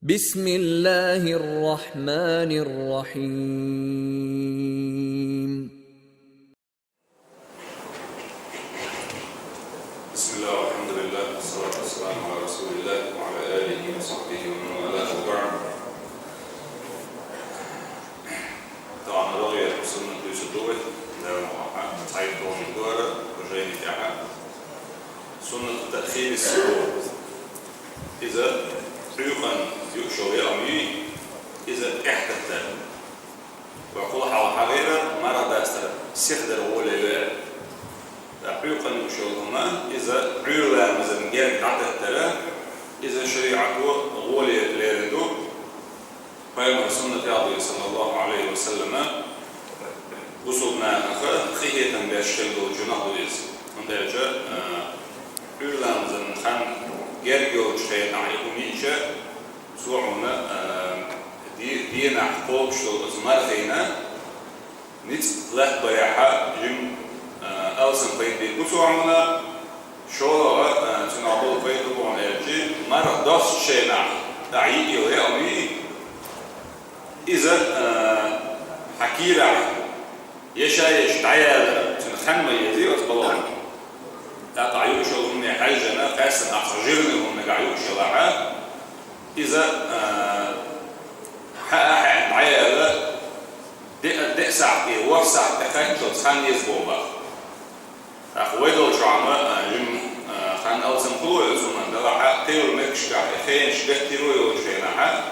بسم الله الرحمن الرحيم. بسم الله والحمد لله والصلاة والسلام على رسول الله وعلى آله وصحبه ومن والاه وبعد. طبعا رغية سنة يسدوه ده تعيد طول الدورة وجايني تعها سنة تأخير السجود إذا ريقا يؤشر يأمي إذا احتفت ويقول حول حغيرا مرة داستر سيخدر هو لبال ريقا يؤشرهما إذا ريقا مثلا جارك تحت التلا إذا شريعته غولي ليرندو فيما سنة عظيم صلى الله عليه وسلم وصلنا أخذ خيهة بأشكال جناح ويز وندرجة ريقا مثلا خان جارجو شيء نعيبه ميشة سوعنا دينا حقوق شو زمار خينا نت له بريحة جم ألسن فين بيكوسوعنا شو تنعبو فين تبون الجي مرة داس شيء نعيب يومي إذا حكيرة يشايش تعيال تنخن ميزي وتبلغ لا تعيو شغل من حاجة قاسم أخرجرني من قاعيو شغلها إذا حقق معايا دق ساعتي وسع تخن شو تخن يزبوبا أخويدو شو عم جم خن ألزم كلو يزومن ده حق تيرو مكش خين شبه تيرو يوشينا حق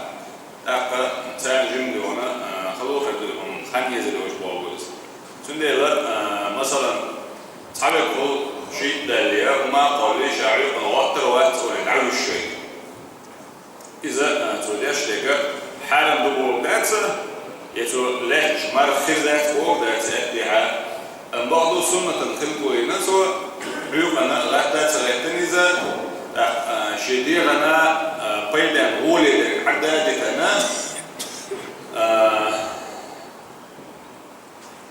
أخ تان جم دونا خلو خدهم خن يزلو يزبوبا تندي مثلا صعب شيء دالية وما قولي شاعر نواتر وقت ونعيو الشيء إذا توديش لك حالا دبور داتسة يتو لهج مار خيرات فوق داتسة أديها أن بعضو سنة الخلق وينسوا بيوقنا غات داتسة غيتنزة شديرنا قيدا غولي لك عدادتنا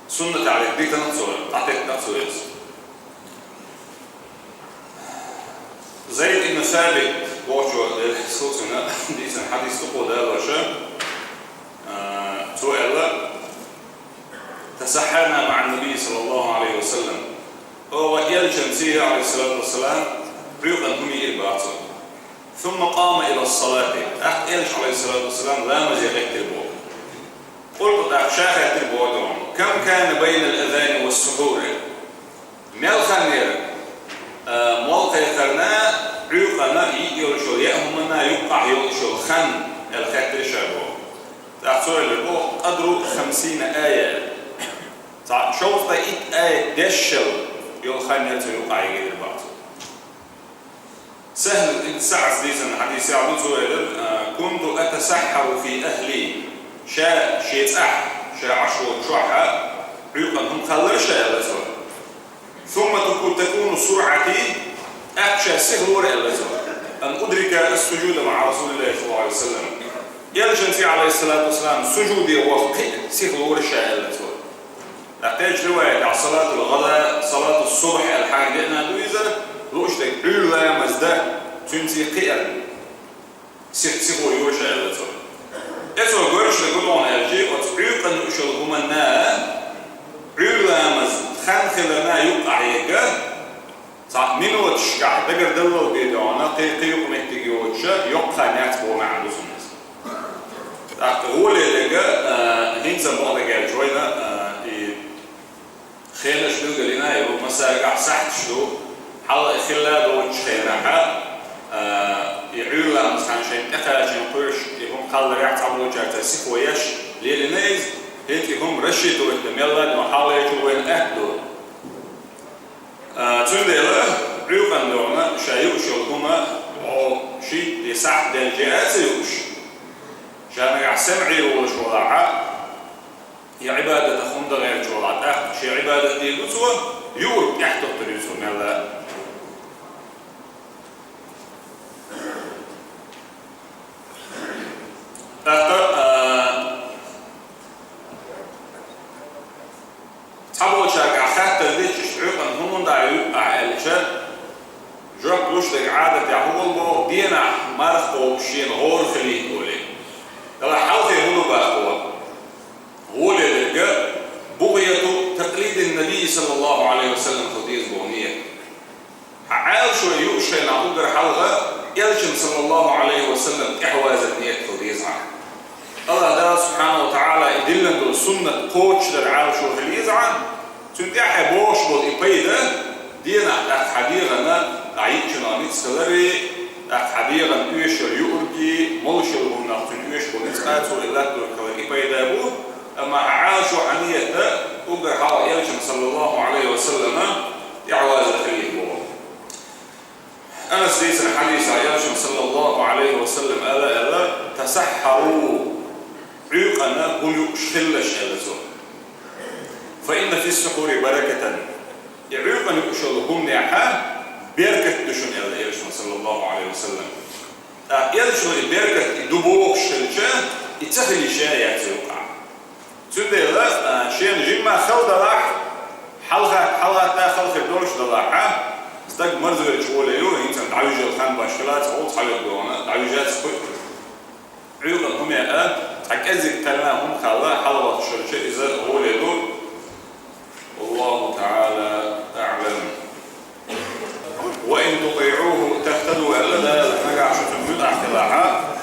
سنة عليك دي تنصر تعطيك نفسه يسو زيد إن ثابت وشو الحسوسنا ديسن حديث تقول ده رشا سؤال تسحرنا مع النبي صلى الله عليه وسلم وقال شمسية عليه الصلاة والسلام ريقا هم إرباطه ثم قام إلى الصلاة قالش عليه الصلاة والسلام لا مزيغ التربوه قلت أخشاها التربوه كم كان بين الأذان والسحور ملخنير موقع قرنا ريقنا يلشوا يأهمنا يقع يلشوا خن الخاتر شابه تحصل الربو قدروا 50 آية شوف تأيت آية دشل يلخن يلقع يجي البعض سهل سعس ديسن حديث يعبد سؤال كنت أتسحر في أهلي شيء شاء عشر شعها ريقا هم خلر شاء لسوا ثم تكون سرعتي أخشى سهل أن أدرك السجود مع رسول الله صلى الله عليه وسلم يلجنتي عليه الصلاة والسلام سجودي وقت سهل ورشاء نحتاج رواية على صلاة الغداء صلاة الصبح الحاجة لأنها دويزة لوشتك علا مزداد تنتي قيل سهل ورشاء إذا قرش لقلون ألجي وتعيق أن أشلهم الناس علا مزداد خان خلنا يقع يجا صح من وتشجع بقدر دلوا بيدونا قيقيق محتاجيوتشا يقع ناتبو مع الناس تقول اللي هنسى بعض الجال شوية خيلش بالقلنا يروح مساجع سحت شلو حلا خلا دوتش خيرها يعيرلا مثلا شيء أخذ شيء قرش يهم خلا ريح تعملوا جاتا سكويش للناس هم رشيتوا الدميلا وحالا يجوين أهدو تندلا ريقا دونا شايوش يلقوما أو شيء يساعد الجهات يوش شامع سمعي والشولاعة هي عبادة خمد غير الشولاعة شيء عبادة دي لسوة يور يحتق تريسو ميلا عادة يعهو الله دينا مرخو بشين غور خليه قولي السنة قوتش للعالش والخليزعة تنتي أحبوش بالإبايدة دينا أحديغنا عيشنا نتسلري أحديغنا إيش اليورجي ملش الغناطين إيش ونسقات وإلا تركوا إبايدة بو أما عاشوا عنية أقر حوا يلشم صلى الله عليه وسلم يعواز الخليل بو أنا سيسن حديث يلشم صلى الله عليه وسلم ألا تسحروا عيقنا هم يشخلش ألسوا فإن في السحور بركة يعيقنا يشخلهم نعها بركة دشون ألا يلشم صلى الله عليه وسلم يلشم بركة دبوغ شلشة يتخلي شاية يوقع سيدي لا شيء جمع خلد راح حلقة تا خلق الدورش دلاحة استق مرزق الجوال يو إنسان تعويج الخان باشكلات أو تعويج دونا تعويجات سكوت عيوقا هم يا أكذب كلامهم خلا حلوة الشرشة إذا هو يدور والله تعالى أعلم وإن تطيعوه تهتدوا إلا لا نجع شتم من أحتلاعها